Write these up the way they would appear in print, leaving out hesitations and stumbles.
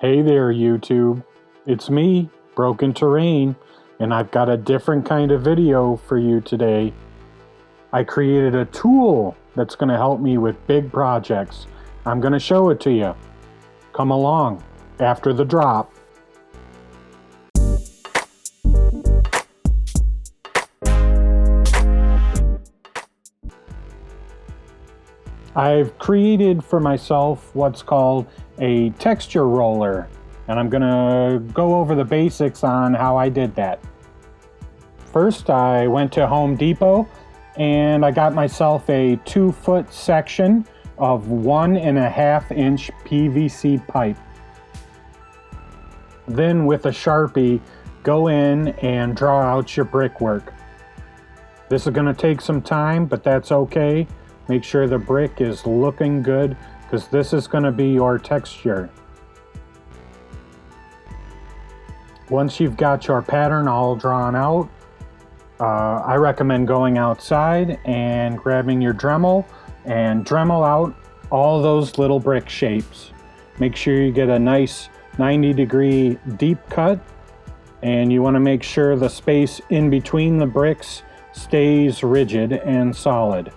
Hey there, YouTube. It's me, Broken Terrain, and I've got a different kind of video for you today. I created a tool that's going to help me with big projects. I'm going to show it to you. Come along after the drop. I've created for myself what's called a texture roller, and I'm gonna go over the basics on how I did that. First, I went to Home Depot and I got myself a 2-foot section of 1.5-inch PVC pipe. Then with a Sharpie, go in and draw out your brickwork. This is gonna take some time, but that's okay. Make sure the brick is looking good, because this is going to be your texture. Once you've got your pattern all drawn out, I recommend going outside and grabbing your Dremel and Dremel out all those little brick shapes. Make sure you get a nice 90-degree deep cut, and you want to make sure the space in between the bricks stays rigid and solid.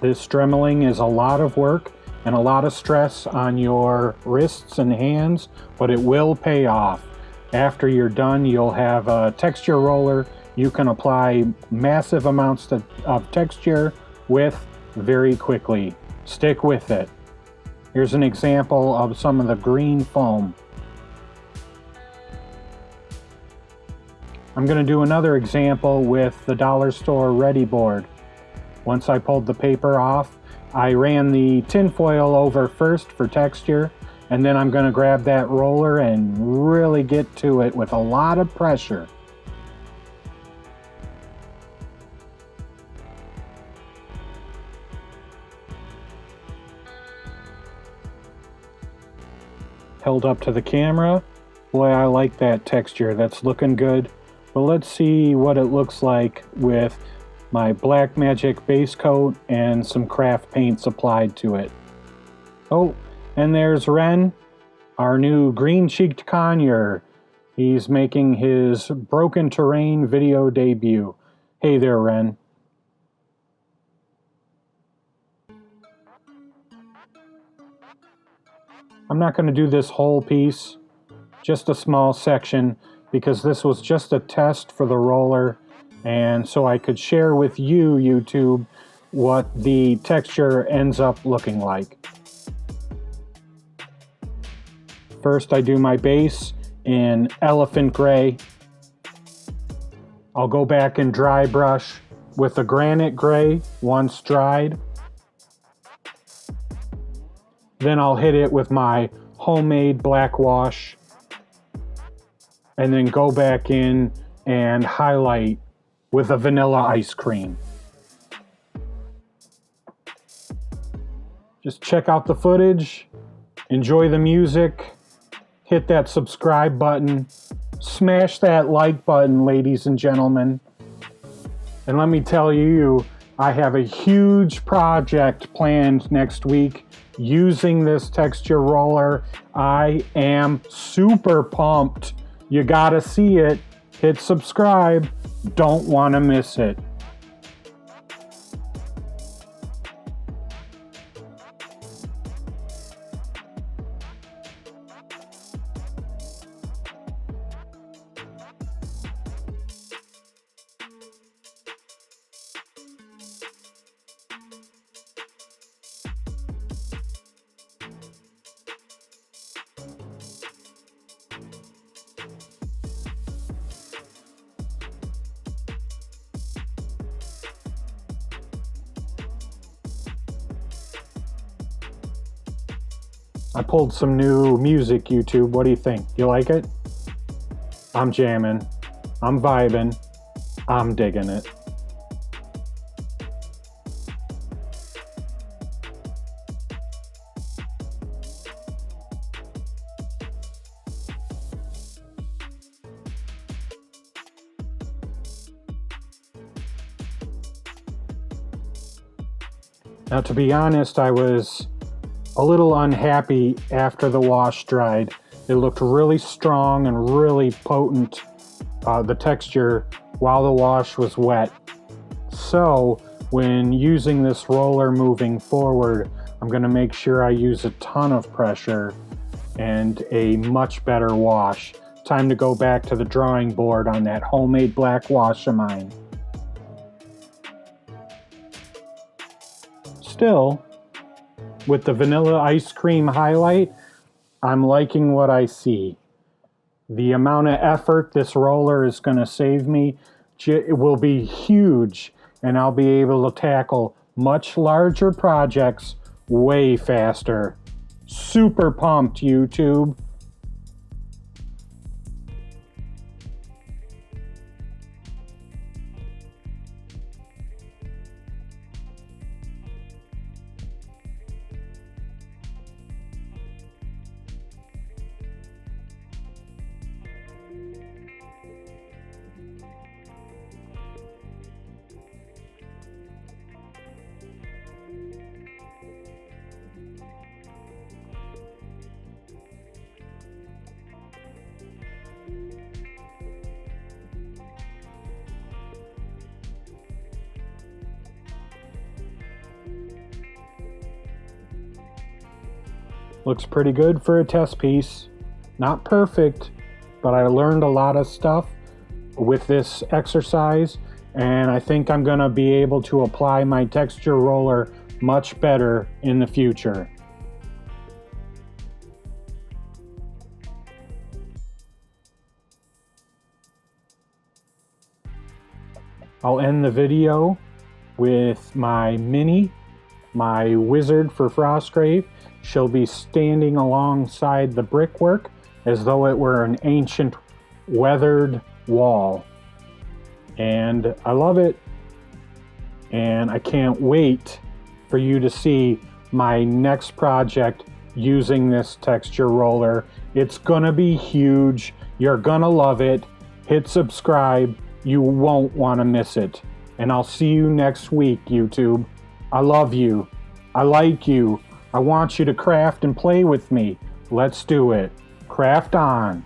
This dremeling is a lot of work and a lot of stress on your wrists and hands, but it will pay off. After you're done, you'll have a texture roller you can apply massive amounts of texture with very quickly. Stick with it. Here's an example of some of the green foam. I'm going to do another example with the dollar store Ready board. Once I pulled the paper off, I ran the tin foil over first for texture, and then I'm going to grab that roller and really get to it with a lot of pressure. Held up to the camera. Boy, I like that texture. That's looking good. But let's see what it looks like with my Black Magic base coat and some craft paints applied to it. Oh, and there's Ren, our new green-cheeked conure. He's making his Broken Terrain video debut. Hey there, Ren. I'm not going to do this whole piece, just a small section, because this was just a test for the roller, and so I could share with you, YouTube, what the texture ends up looking like. First, I do my base in elephant gray. I'll go back and dry brush with the granite gray once dried. Then I'll hit it with my homemade black wash, and then go back in and highlight with a vanilla ice cream. Just check out the footage, enjoy the music, hit that subscribe button, smash that like button, ladies and gentlemen. And let me tell you, I have a huge project planned next week using this texture roller. I am super pumped. You gotta see it. Hit subscribe. Don't want to miss it. I pulled some new music, YouTube. What do you think? You like it? I'm jamming. I'm vibing. I'm digging it. Now, to be honest, I was a little unhappy after the wash dried. It looked really strong and really potent, the texture, while the wash was wet. So when using this roller moving forward, I'm going to make sure I use a ton of pressure and a much better wash. Time to go back to the drawing board on that homemade black wash of mine. Still, with the vanilla ice cream highlight, I'm liking what I see. The amount of effort this roller is going to save me will be huge, and I'll be able to tackle much larger projects way faster. Super pumped, YouTube. Looks pretty good for a test piece. Not perfect, but I learned a lot of stuff with this exercise, and I think I'm gonna be able to apply my texture roller much better in the future. I'll end the video with my Minnie, my wizard for Frostgrave. She'll be standing alongside the brickwork as though it were an ancient weathered wall. And I love it. And I can't wait for you to see my next project using this texture roller. It's gonna be huge. You're gonna love it. Hit subscribe. You won't want to miss it. And I'll see you next week, YouTube. I love you. I like you. I want you to craft and play with me. Let's do it. Craft on.